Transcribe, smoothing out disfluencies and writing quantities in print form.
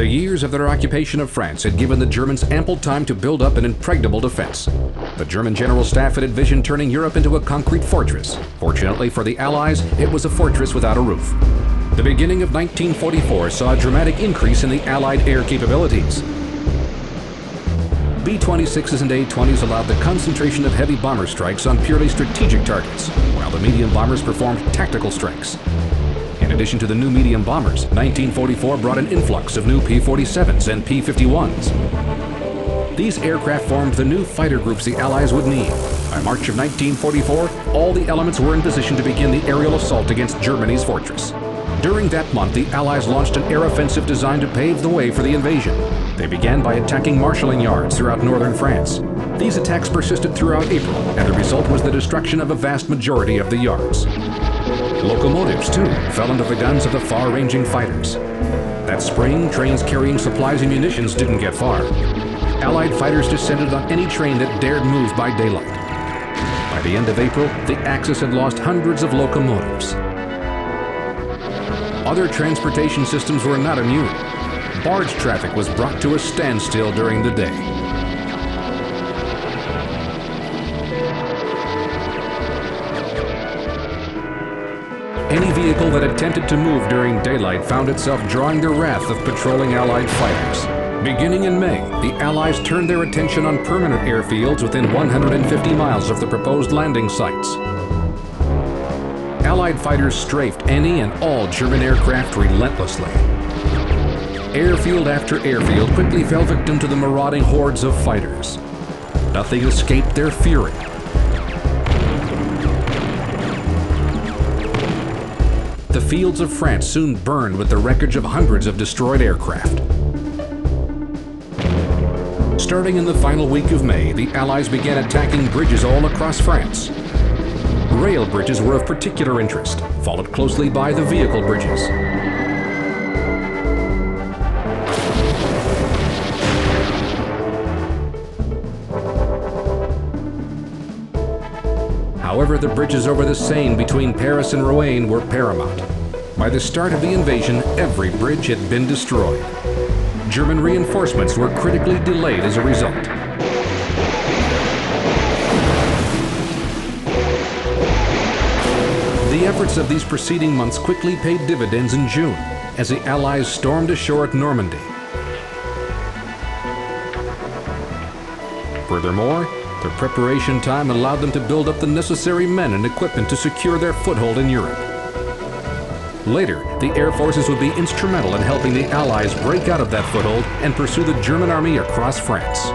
The years of their occupation of France had given the Germans ample time to build up an impregnable defense. The German General Staff had envisioned turning Europe into a concrete fortress. Fortunately for the Allies, it was a fortress without a roof. The beginning of 1944 saw a dramatic increase in the Allied air capabilities. B-26s and A-20s allowed the concentration of heavy bomber strikes on purely strategic targets, while the medium bombers performed tactical strikes. In addition to the new medium bombers, 1944 brought an influx of new P-47s and P-51s. These aircraft formed the new fighter groups the Allies would need. By March of 1944, all the elements were in position to begin the aerial assault against Germany's fortress. During that month, the Allies launched an air offensive designed to pave the way for the invasion. They began by attacking marshalling yards throughout northern France. These attacks persisted throughout April, and the result was the destruction of a vast majority of the yards. Locomotives, too, fell into the guns of the far-ranging fighters. That spring, trains carrying supplies and munitions didn't get far. Allied fighters descended on any train that dared move by daylight. By the end of April, the Axis had lost hundreds of locomotives. Other transportation systems were not immune. Barge traffic was brought to a standstill during the day. Any vehicle that attempted to move during daylight found itself drawing the wrath of patrolling Allied fighters. Beginning in May, the Allies turned their attention on permanent airfields within 150 miles of the proposed landing sites. Allied fighters strafed any and all German aircraft relentlessly. Airfield after airfield quickly fell victim to the marauding hordes of fighters. Nothing escaped their fury. The fields of France soon burned with the wreckage of hundreds of destroyed aircraft. Starting in the final week of May, the Allies began attacking bridges all across France. Rail bridges were of particular interest, followed closely by the vehicle bridges. However, the bridges over the Seine between Paris and Rouen were paramount. By the start of the invasion, every bridge had been destroyed. German reinforcements were critically delayed as a result. The efforts of these preceding months quickly paid dividends in June, as the Allies stormed ashore at Normandy. Furthermore, their preparation time allowed them to build up the necessary men and equipment to secure their foothold in Europe. Later, the air forces would be instrumental in helping the Allies break out of that foothold and pursue the German army across France.